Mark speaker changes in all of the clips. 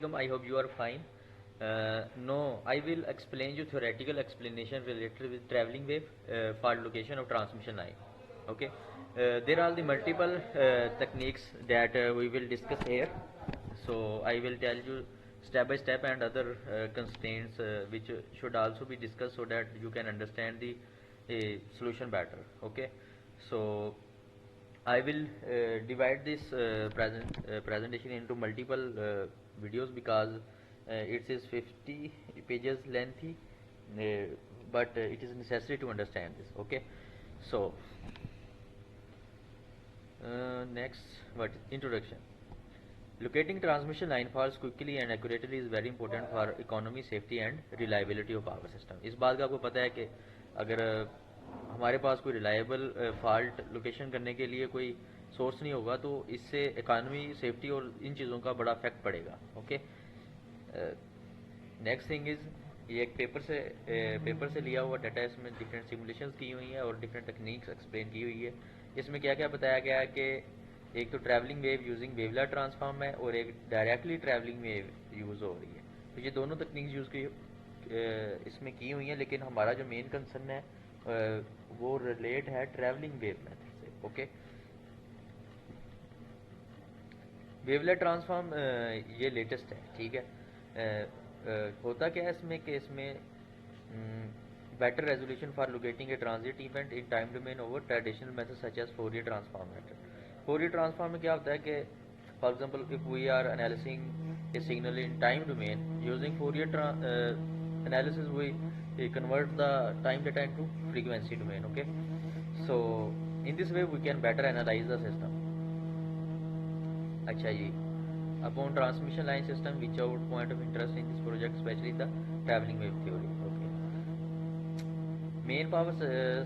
Speaker 1: I hope you are fine. No, I will explain you theoretical explanation related with traveling wave fault location of transmission line. Okay, there are the multiple techniques that we will discuss here. So I will tell you step by step and other constraints which should also be discussed so that you can understand the solution better. Okay, so I will divide this presentation into multiple videos because it is 50 pages lengthy, but it is necessary to understand this. Okay, so next, what introduction. Locating transmission line faults quickly and accurately is very important for economy, safety and reliability of power system. इस बात का आपको पता है कि अगर हमारे पास कोई रिलायबल फॉल्ट लोकेशन करने के लिए कोई सोर्स नहीं होगा तो इससे इकोनॉमी, सेफ्टी और इन चीज़ों का बड़ा इफेक्ट पड़ेगा. ओके, नेक्स्ट थिंग इज़ ये एक पेपर से लिया हुआ डाटा. इसमें डिफरेंट सिमुलेशंस की हुई हैं और डिफरेंट टेक्निक्स एक्सप्लेन की हुई है. इसमें क्या क्या बताया गया है कि एक तो travelling wave using wavelet transform है और एक डायरेक्टली ट्रैवलिंग वेव यूज़ हो रही है. तो ये दोनों तकनीक यूज़ की इसमें की हुई हैं, लेकिन हमारा जो मेन कंसर्न है वो रिलेट है ट्रैवलिंग वेव मेथड से. ओके, वेवलेट ट्रांसफॉर्म ये लेटेस्ट है. ठीक है, होता क्या है इसमें कि इसमें better resolution for locating a transit event in time domain over traditional method such as Fourier transform method. Fourier transform में क्या होता है कि for example if we are analysing a signal in time domain using Fourier analysis we convert the time data into frequency domain. Okay, so in this way we can better analyse the system. अच्छा जी, upon transmission line system which our point of interest in this project especially the traveling wave theory. Okay, main power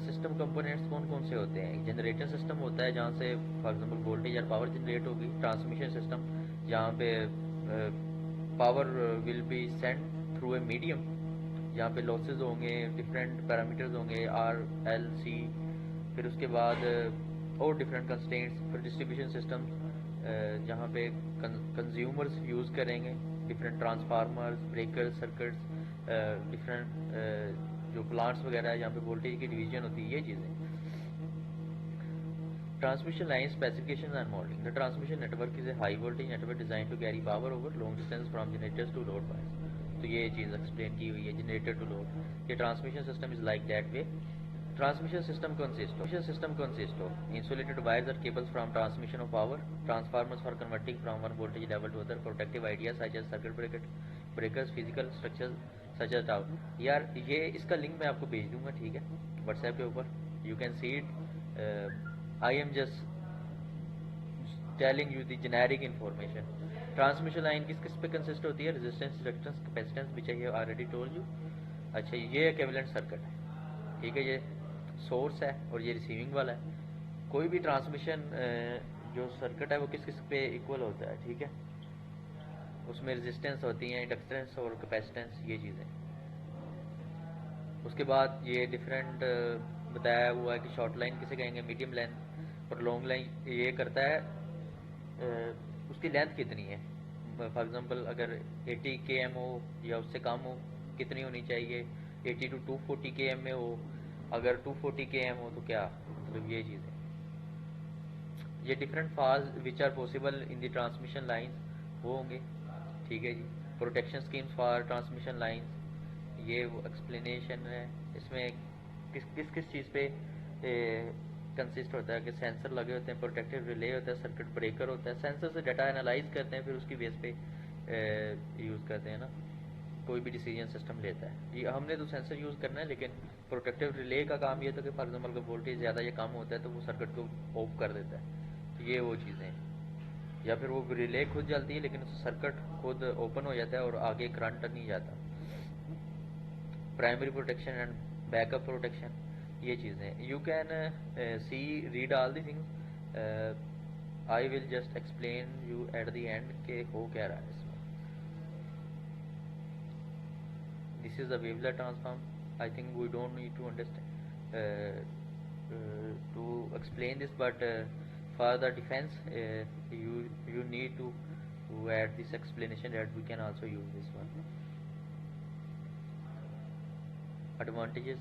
Speaker 1: system components कौन कौन से होते हैं. Generator system होता है जहाँ से फॉर एग्जांपल वोल्टेज और पावर जनरेट होगी. ट्रांसमिशन सिस्टम जहाँ पे power will be send through a medium जहाँ पे लॉसेज होंगे, डिफरेंट पैरामीटर्स होंगे आर एल सी. फिर उसके बाद और डिफरेंट कंस्ट्रेंट्स. फिर डिस्ट्रीब्यूशन सिस्टम जहाँ पे कंज्यूमर्स यूज़ करेंगे different transformers, breakers, circuits, different जो प्लांट्स वगैरह है जहाँ पे वोल्टेज की डिवीजन होती है. ये चीज़ें. Transmission line specification and modelling. The transmission network is a high voltage network design to carry power over long distance from generators to load points. तो ये चीज़ एक्सप्लेन की हुई है, जनरेटर टू लोड. ये transmission system is like that way. Transmission system consists of insulated wires or cables from transmission of power, transformers for converting from one voltage level to other, protective ideas such as circuit breakers, physical structures such as tower. यार ये इसका link मैं आपको भेज दूंगा, ठीक है, WhatsApp के ऊपर. You can see it. I am just telling you the generic information. Transmission line किस किस पे कंसिस्ट होती है. Resistance, reactance, capacitance which I have already told you. अच्छा, ये इक्विवेलेंट सर्किट है, ठीक है. ये सोर्स है और ये रिसीविंग वाला है. कोई भी ट्रांसमिशन जो सर्किट है वो किस किस पे इक्वल होता है, ठीक है. उसमें रेजिस्टेंस होती हैं, इंडक्टेंस और कैपेसिटेंस, ये चीज़ें. उसके बाद ये डिफरेंट बताया हुआ है कि शॉर्ट लाइन किसे कहेंगे, मीडियम लेंथ और लॉन्ग लाइन. ये करता है उसकी लेंथ कितनी है. फॉर एग्जांपल अगर 80 km हो या उससे कम हो, कितनी होनी चाहिए. 80 to 240 km में हो, अगर 240 km हो तो क्या, मतलब ये चीज़ें. ये different phase which are possible in the transmission lines वो होंगे, ठीक है जी. Protection schemes for transmission lines, ये वो एक्सप्लेनेशन है. इसमें किस किस किस चीज़ पे कंसिस्ट होता है कि सेंसर लगे होते हैं, प्रोटेक्टिव रिले होता है, सर्किट ब्रेकर होता है. सेंसर से डाटा एनालाइज करते हैं, फिर उसकी बेस पे यूज़ करते हैं ना, कोई भी डिसीजन सिस्टम लेता है. ये हमने तो सेंसर यूज़ करना है, लेकिन प्रोटेक्टिव रिले का काम ये था कि फॉर एग्जाम्पल अगर वोल्टेज ज़्यादा या कम होता है तो वो सर्किट को ऑफ कर देता है. तो ये वो चीज़ें हैं. या फिर वो रिले खुद जलती है लेकिन सर्किट खुद ओपन हो जाता है और आगे करंट नहीं जाता. Primary protection and backup protection, ये चीज़ें. You can see read all the things. I will just explain you at the end के हो क्या रहा है इसमें. This is a wavelet transform. I think we don't need to understand to explain this, but for the defense you need to to add this explanation that we can also use this one. Advantages